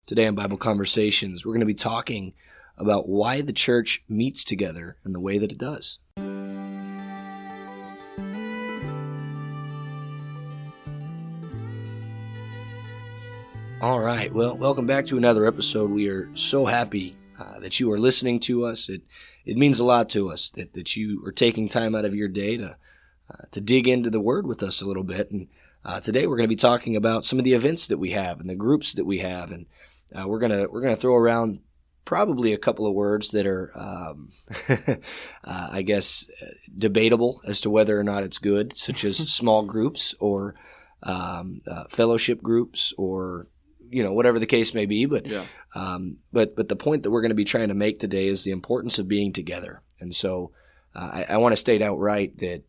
Today in Bible Conversations, we're going to be talking about why the church meets together in the way that it does. All right, well, welcome back to another episode. We are so happy that you are listening to us. It means a lot to us that you are taking time out of your day to dig into the Word with us a little bit. And today we're going to be talking about some of the events that we have and the groups that we have, and we're gonna throw around probably a couple of words that are, I guess, debatable as to whether or not it's good, such as small groups or fellowship groups, or whatever the case may be. But the point that we're going to be trying to make today is the importance of being together. And so I want to state outright that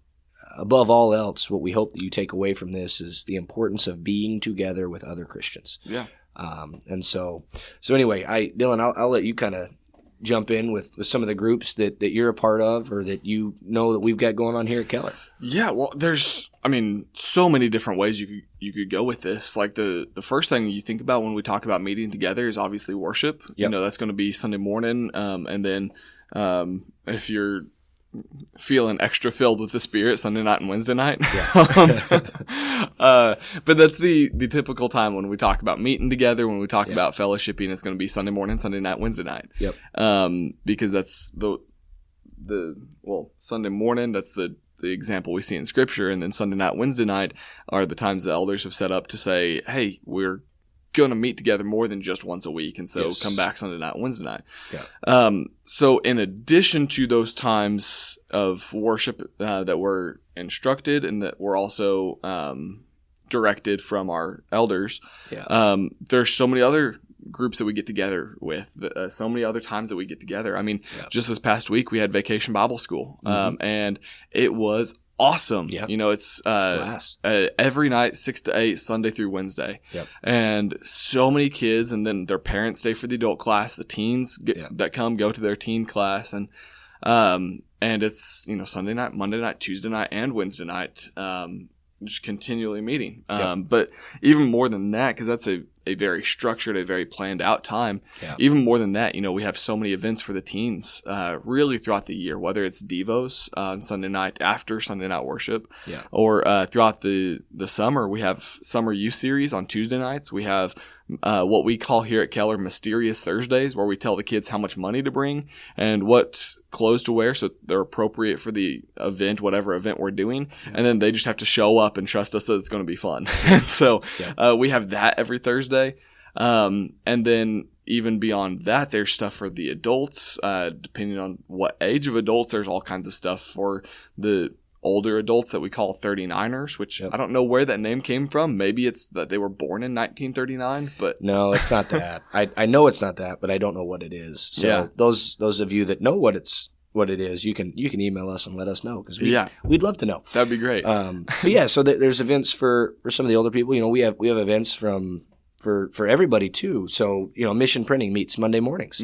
above all else, what we hope that you take away from this is the importance of being together with other Christians. Yeah. And so anyway, Dylan, I'll let you kind of jump in with some of the groups that you're a part of, or that that we've got going on here at Keller. Yeah, well, there's, so many different ways you could go with this. Like the first thing you think about when we talk about meeting together is obviously worship. Yep. That's going to be Sunday morning. And then if you're feeling extra filled with the Spirit, Sunday night and Wednesday night. Yeah. But that's the typical time when we talk about meeting together. When we talk about fellowshipping, it's going to be Sunday morning, Sunday night, Wednesday night. Yep. Because that's Sunday morning, that's the example we see in Scripture, and then Sunday night, Wednesday night are the times the elders have set up to say, hey, we're going to meet together more than just once a week, and so come back Sunday night, Wednesday night. Yeah. So in addition to those times of worship that we're instructed and that we're also directed from our elders, there's so many other groups that we get together with, so many other times that we get together. Just this past week we had Vacation Bible School, and it was awesome. Yep. It's every night, 6 to 8, Sunday through Wednesday. Yep. And so many kids, and then their parents stay for the adult class. The teens that go to their teen class, and it's Sunday night, Monday night, Tuesday night, and Wednesday night, just continually meeting. But even more than that, because that's a very structured, a very planned out time. Yeah. Even more than that, we have so many events for the teens really throughout the year, whether it's Devos on Sunday night after Sunday night worship, or throughout the summer. We have Summer Youth Series on Tuesday nights. We have what we call here at Keller Mysterious Thursdays, where we tell the kids how much money to bring and what clothes to wear so they're appropriate for the event, whatever event we're doing. Yeah. And then they just have to show up and trust us that it's going to be fun. And so we have that every Thursday. And then even beyond that, there's stuff for the adults. Depending on what age of adults, there's all kinds of stuff for the older adults that we call 39ers, which I don't know where that name came from. Maybe it's that they were born in 1939, but no, it's not that. I know it's not that, but I don't know what it is. So those of you that know what it is, you can email us and let us know, because we'd love to know. That'd be great. So there's events for some of the older people. We have events for everybody too. So Mission Printing meets Monday mornings,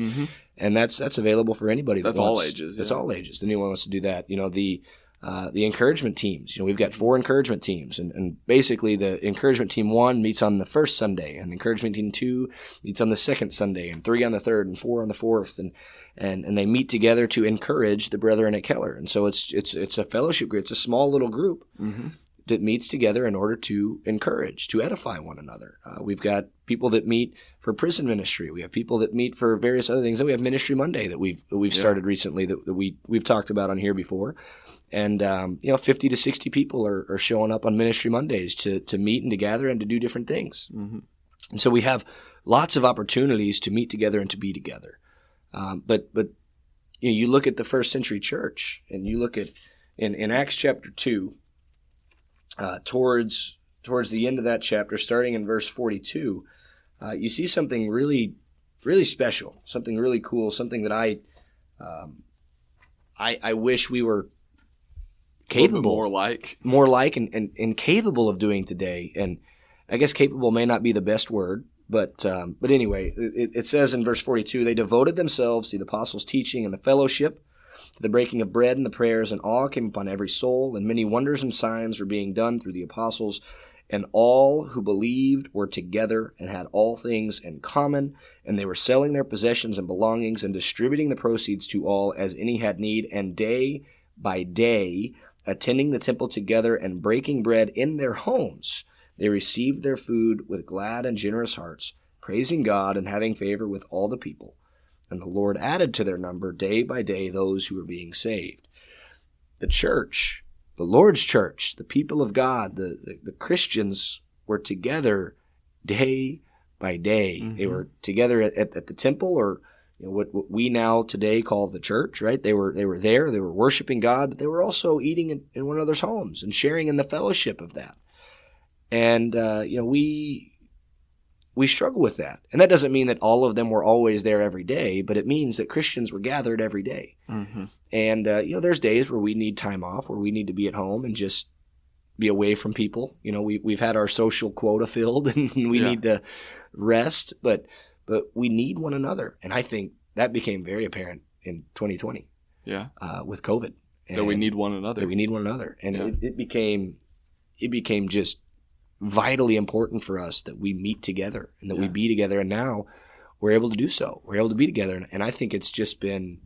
and that's available for anybody. That's all ages. That's all ages. Anyone wants to do that. The encouragement teams. We've got 4 encouragement teams, and basically the encouragement team 1 meets on the first Sunday, and encouragement team 2 meets on the second Sunday, and 3 on the third, and 4 on the fourth, and they meet together to encourage the brethren at Keller. And so it's a fellowship group. It's a small little group that meets together in order to encourage, to edify one another. We've got people that meet for prison ministry. We have people that meet for various other things. Then we have Ministry Monday that we've started recently that we've talked about on here before. And 50 to 60 people are showing up on Ministry Mondays to meet and to gather and to do different things. Mm-hmm. And so we have lots of opportunities to meet together and to be together. But you look at the first century church, and you look at in Acts chapter 2. Towards the end of that chapter, starting in verse 42, you see something really, really special, something really cool, something that I wish we were capable, more like, and capable of doing today. And I guess capable may not be the best word, but anyway, it says in verse 42, they devoted themselves to the apostles' teaching and the fellowship, to the breaking of bread and the prayers, and awe came upon every soul, and many wonders and signs were being done through the apostles. And all who believed were together and had all things in common, and they were selling their possessions and belongings and distributing the proceeds to all as any had need, and day by day, attending the temple together and breaking bread in their homes, they received their food with glad and generous hearts, praising God and having favor with all the people. And the Lord added to their number day by day those who were being saved. The church, the Lord's church, the people of God, the Christians were together day by day. Mm-hmm. They were together at the temple, or what we now today call the church, right? They were there, they were worshiping God, but they were also eating in one another's homes and sharing in the fellowship of that. And, we struggle with that. And that doesn't mean that all of them were always there every day, but it means that Christians were gathered every day. Mm-hmm. And, there's days where we need time off, where we need to be at home and just be away from people. We've had our social quota filled and we need to rest, but we need one another. And I think that became very apparent in 2020 with COVID. That we need one another. And it became just vitally important for us that we meet together and that we be together. And now we're able to do so. We're able to be together. And I think it's just been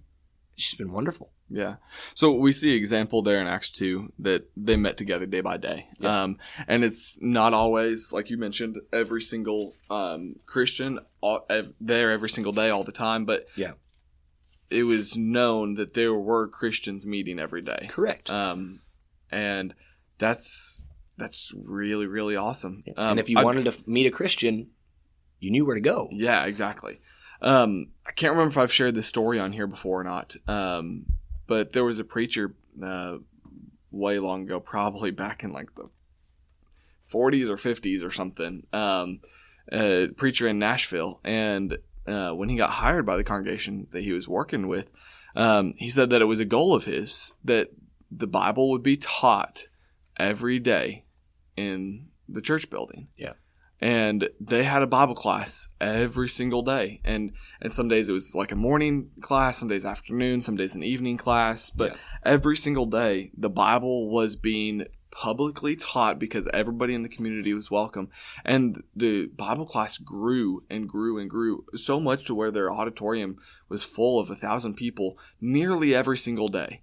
wonderful. Yeah. So we see an example there in Acts 2 that they met together day by day. Yeah. And it's not always, like you mentioned, every single Christian there every single day all the time. But it was known that there were Christians meeting every day. Correct. And that's really, really awesome. And if you wanted to meet a Christian, you knew where to go. Yeah, exactly. I can't remember if I've shared this story on here before or not, but there was a preacher way long ago, probably back in like the 40s or 50s or something, a preacher in Nashville. And when he got hired by the congregation that he was working with, he said that it was a goal of his that the Bible would be taught every day in the church building. Yeah. And they had a Bible class every single day. And some days it was like a morning class, some days afternoon, some days an evening class. But every single day the Bible was being publicly taught because everybody in the community was welcome. And the Bible class grew and grew and grew so much to where their auditorium was full of 1,000 people nearly every single day.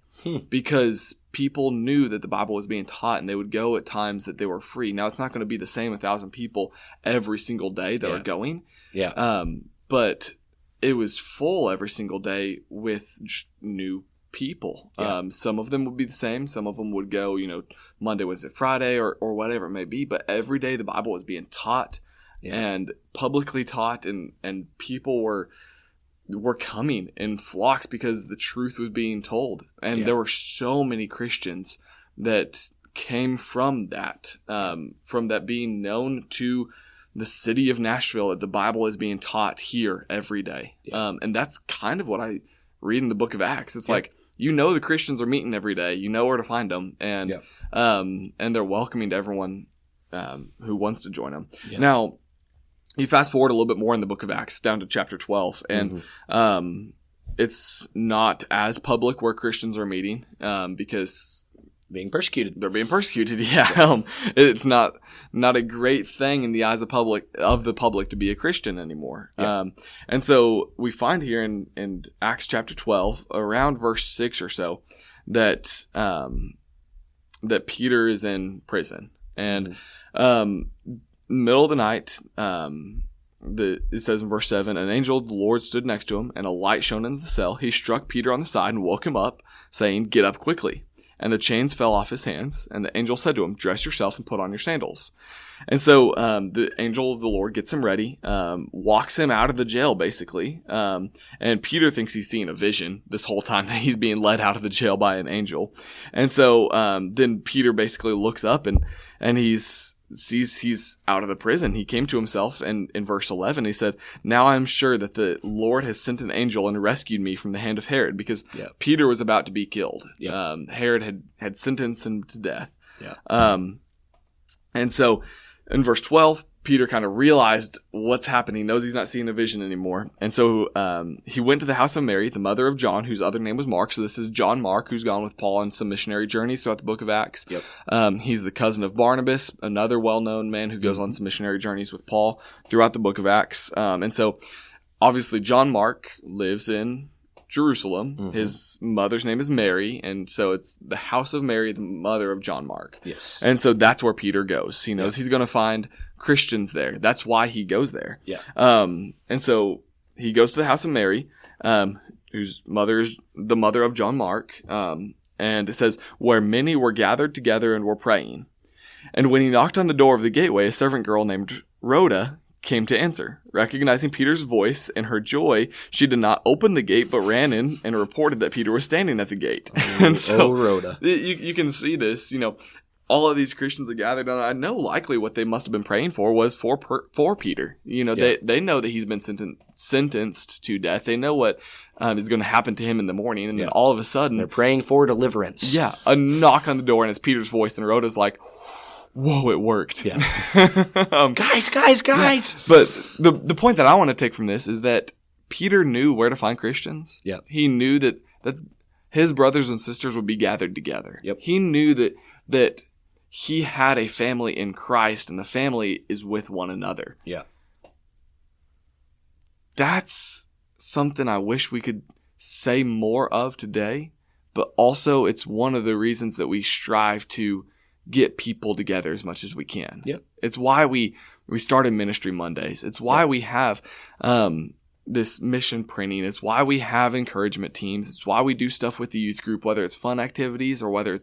Because people knew that the Bible was being taught, and they would go at times that they were free. Now, it's not going to be the same 1,000 people every single day that are going. Yeah. But it was full every single day with new people. Yeah. Some of them would be the same. Some of them would go, Monday, Wednesday, Friday, or whatever it may be. But every day the Bible was being taught and publicly taught, and people were coming in flocks because the truth was being told. And there were so many Christians that came from that being known to the city of Nashville, that the Bible is being taught here every day. And that's kind of what I read in the book of Acts. It's like, the Christians are meeting every day. You know where to find them. And they're welcoming to everyone who wants to join them. Yeah. Now, you fast forward a little bit more in the book of Acts down to chapter 12, and it's not as public where Christians are meeting because being persecuted. They're being persecuted. Yeah. It's not a great thing in the eyes of the public to be a Christian anymore. Yeah. And so we find here in Acts chapter 12, around verse 6 or so, that Peter is in prison, and middle of the night, it says in verse 7, an angel of the Lord stood next to him, and a light shone in the cell. He struck Peter on the side and woke him up, saying, "Get up quickly." And the chains fell off his hands, and the angel said to him, "Dress yourself and put on your sandals." And so the angel of the Lord gets him ready, walks him out of the jail, basically. And Peter thinks he's seeing a vision this whole time that he's being led out of the jail by an angel. And so then Peter basically looks up and sees he's out of the prison. He came to himself, and in verse 11 he said, "Now I am sure that the Lord has sent an angel and rescued me from the hand of Herod," because Peter was about to be killed. Herod had sentenced him to death. And so in verse 12, Peter kind of realized what's happening, knows he's not seeing a vision anymore. And so he went to the house of Mary, the mother of John, whose other name was Mark. So this is John Mark, who's gone with Paul on some missionary journeys throughout the book of Acts. Yep. He's the cousin of Barnabas, another well-known man who goes on some missionary journeys with Paul throughout the book of Acts. And so obviously John Mark lives in Jerusalem. Mm-hmm. His mother's name is Mary, and so it's the house of Mary, the mother of John Mark. Yes. And so that's where Peter goes. He knows he's going to find Christians there. That's why he goes there. Yeah. And so he goes to the house of Mary, whose mother is the mother of John Mark. And it says, where many were gathered together and were praying. And when he knocked on the door of the gateway, a servant girl named Rhoda came to answer. Recognizing Peter's voice, in her joy, she did not open the gate, but ran in and reported that Peter was standing at the gate. And so Rhoda. You can see this, all of these Christians are gathered, and I know likely what they must have been praying for was for Peter. They know that he's been sentenced to death. They know what is going to happen to him in the morning, and then all of a sudden they're praying for deliverance. Yeah, a knock on the door, and it's Peter's voice, and Rhoda's like, whoa, it worked. Yeah. Guys. Yeah. But the point that I want to take from this is that Peter knew where to find Christians. Yeah. He knew that his brothers and sisters would be gathered together. Yep. He knew that he had a family in Christ, and the family is with one another. Yeah. That's something I wish we could say more of today, but also it's one of the reasons that we strive to get people together as much as we can. Yep. It's why we started Ministry Mondays. It's why we have this mission printing. It's why we have encouragement teams. It's why we do stuff with the youth group, whether it's fun activities or whether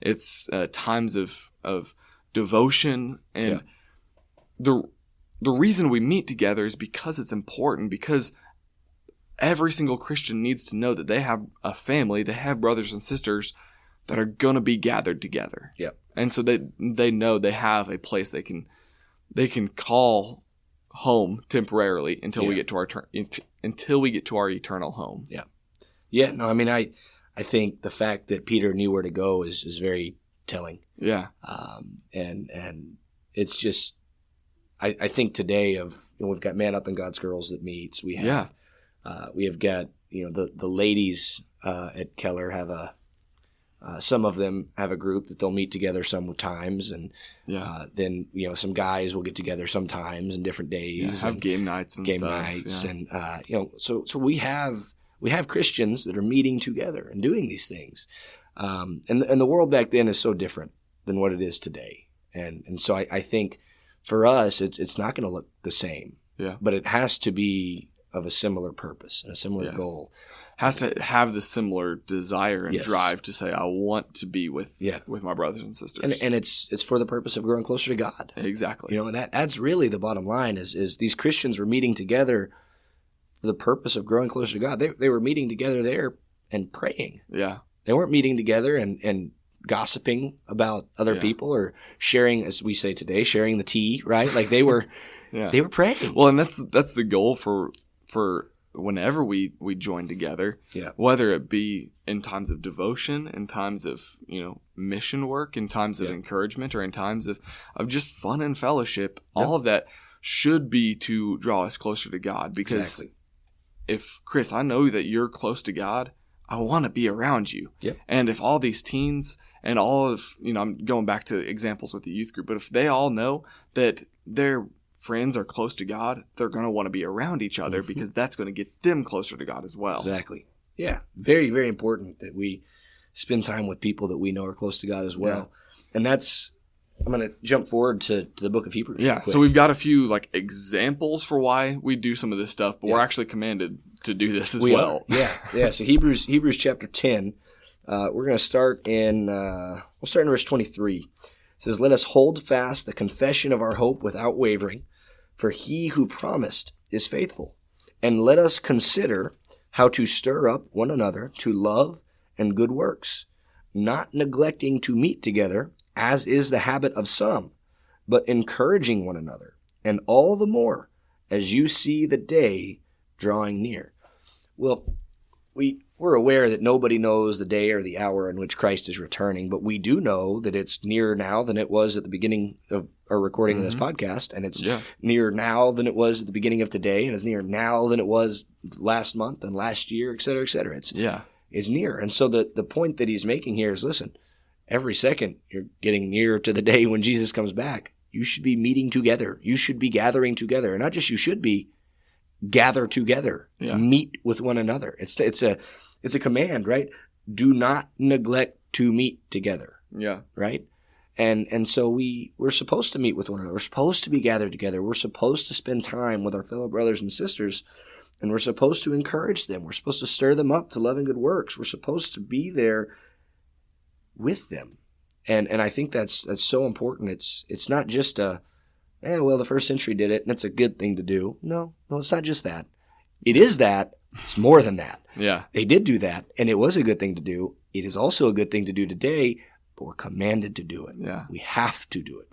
it's times of devotion. And the reason we meet together is because it's important, because every single Christian needs to know that they have a family, they have brothers and sisters that are going to be gathered together. Yep. And so they know they have a place they can call home temporarily until we get to our eternal home. Yeah. Yeah. No, I mean, I think the fact that Peter knew where to go is very telling. Yeah. And it's just, I think today we've got Man Up and God's Girls that meets. We have got, the ladies at Keller have some of them have a group that they'll meet together sometimes, and then some guys will get together sometimes in different days. Have game nights and stuff. And so we have Christians that are meeting together and doing these things, and the world back then is so different than what it is today, and so I think for us it's not going to look the same, but it has to be of a similar purpose and a similar goal. Has to have the similar desire and drive to say, I want to be with my brothers and sisters. And it's for the purpose of growing closer to God. Exactly. And that's really the bottom line is these Christians were meeting together for the purpose of growing closer to God. They were meeting together there and praying. Yeah. They weren't meeting together and gossiping about other people or sharing, as we say today, sharing the tea, right? Like they were they were praying. Well, and that's the goal for whenever we join together, whether it be in times of devotion, in times of mission work, in times of encouragement, or in times of just fun and fellowship, all of that should be to draw us closer to God. Because if, Chris, I know that you're close to God, I want to be around you. And if all these teens and all of, I'm going back to examples with the youth group, but if they all know that they're friends are close to God, they're going to want to be around each other because that's going to get them closer to God as well. Exactly. Yeah. Very, very important that we spend time with people that we know are close to God as well. Yeah. And I'm going to jump forward to the book of Hebrews. Yeah. So we've got a few examples for why we do some of this stuff, but we're actually commanded to do this as well. Yeah. So Hebrews chapter 10, we're going to start in verse 23. It says, "Let us hold fast the confession of our hope without wavering, for he who promised is faithful. And let us consider how to stir up one another to love and good works, not neglecting to meet together, as is the habit of some, but encouraging one another, and all the more as you see the day drawing near." Well, we're aware that nobody knows the day or the hour in which Christ is returning, but we do know that it's nearer now than it was at the beginning of our recording of this podcast, and it's nearer now than it was at the beginning of today, and it's nearer now than it was last month and last year, et cetera, et cetera. It's near. And so the point that he's making here is, listen, every second you're getting nearer to the day when Jesus comes back. You should be meeting together. You should be gathering together. And not just you should be, gather together. Meet with one another. It's a command, right? Do not neglect to meet together. Yeah. Right? And so we're supposed to meet with one another. We're supposed to be gathered together. We're supposed to spend time with our fellow brothers and sisters, and we're supposed to encourage them. We're supposed to stir them up to love and good works. We're supposed to be there with them. And I think that's so important. It's not just the first century did it, and it's a good thing to do. No, it's not just that. It is that. It's more than that. Yeah. They did do that, and it was a good thing to do. It is also a good thing to do today, but we're commanded to do it. Yeah. We have to do it.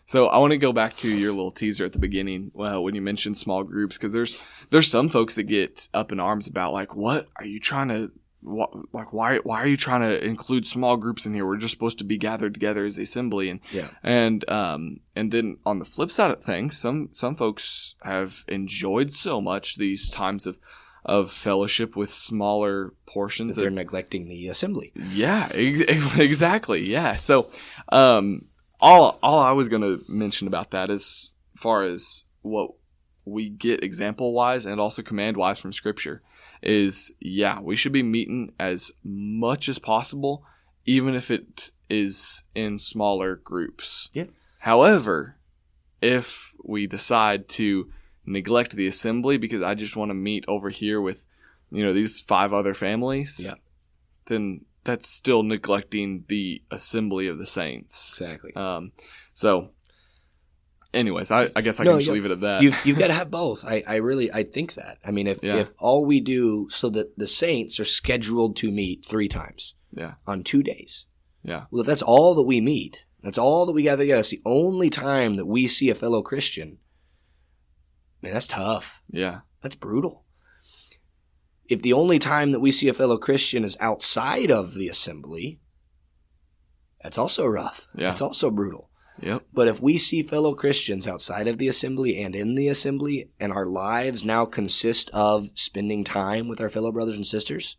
So I want to go back to your little teaser at the beginning, when you mentioned small groups, because there's some folks that get up in arms about, like, what are you trying to, why are you trying to include small groups in here? We're just supposed to be gathered together as the assembly. And then on the flip side of things, some folks have enjoyed so much these times of fellowship with smaller portions. That they're neglecting the assembly. Yeah, exactly. Yeah. So, all I was going to mention about that, as far as what we get example wise and also command wise from Scripture, is we should be meeting as much as possible, even if it is in smaller groups. Yeah. However, if we decide to neglect the assembly because I just want to meet over here with, these 5 other families, then that's still neglecting the assembly of the saints. Exactly. So anyways, I guess I can just leave it at that. You've got to have both. I think that. I mean, if all we do, so that the saints are scheduled to meet 3 times on 2 days. Yeah. Well, if that's all that we meet, that's all that we gather together, that's the only time that we see a fellow Christian, man, that's tough. Yeah. That's brutal. If the only time that we see a fellow Christian is outside of the assembly, that's also rough. Yeah. That's also brutal. Yep. But if we see fellow Christians outside of the assembly and in the assembly, and our lives now consist of spending time with our fellow brothers and sisters,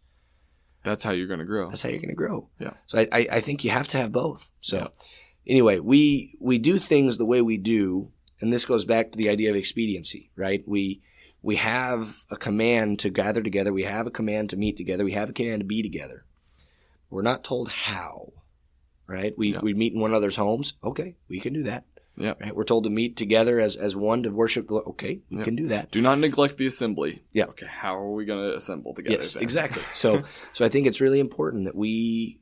that's how you're going to grow. That's how you're going to grow. Yeah. So I think you have to have both. So anyway, we do things the way we do, and this goes back to the idea of expediency, right? We have a command to gather together. We have a command to meet together. We have a command to be together. We're not told how. Right? We meet in one another's homes. Okay, we can do that. Yeah. Right? We're told to meet together as one to worship the Lord. Okay, we can do that. Do not neglect the assembly. Yeah. Okay, how are we going to assemble together? Yes, exactly. So I think it's really important that we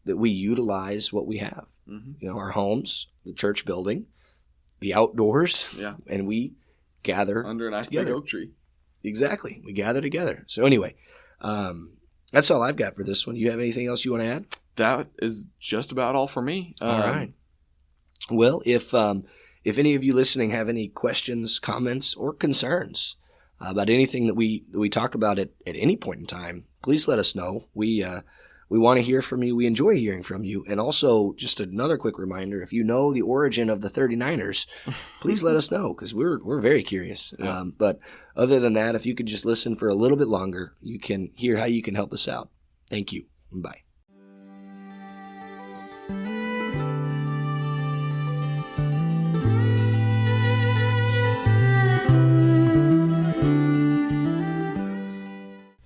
utilize what we have. Mm-hmm. Our homes, the church building, the outdoors. Yeah. And we gather under a nice together. big oak tree. Exactly. We gather together. So anyway, that's all I've got for this one. You have anything else you want to add? That is just about all for me. All right. Well, if any of you listening have any questions, comments, or concerns about anything that we talk about at any point in time, please let us know. We want to hear from you. We enjoy hearing from you. And also, just another quick reminder, if you know the origin of the 39ers, please let us know, because we're very curious. Yeah. But other than that, if you could just listen for a little bit longer, you can hear how you can help us out. Thank you. Bye.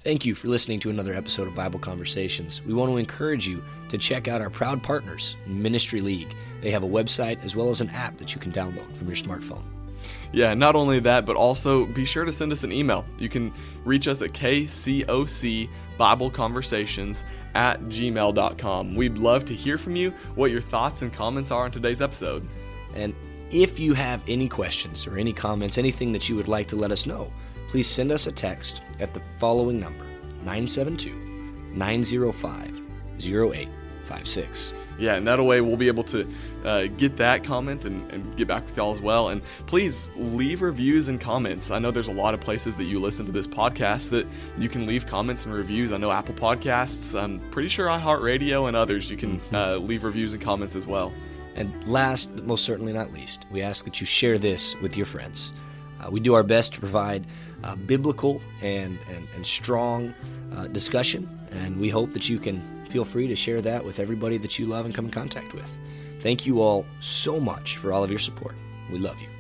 Thank you for listening to another episode of Bible Conversations. We want to encourage you to check out our proud partners, Ministry League. They have a website as well as an app that you can download from your smartphone. Yeah, not only that, but also be sure to send us an email. You can reach us at kcocbibleconversations@gmail.com. We'd love to hear from you, what your thoughts and comments are on today's episode. And if you have any questions or any comments, anything that you would like to let us know, please send us a text at the following number, 972-905-0855. 56. Yeah, and that way we'll be able to get that comment and get back with y'all as well. And please leave reviews and comments. I know there's a lot of places that you listen to this podcast that you can leave comments and reviews. I know Apple Podcasts, I'm pretty sure iHeartRadio and others, you can leave reviews and comments as well. And last, but most certainly not least, we ask that you share this with your friends. We do our best to provide biblical and strong discussion, and we hope that you can feel free to share that with everybody that you love and come in contact with. Thank you all so much for all of your support. We love you.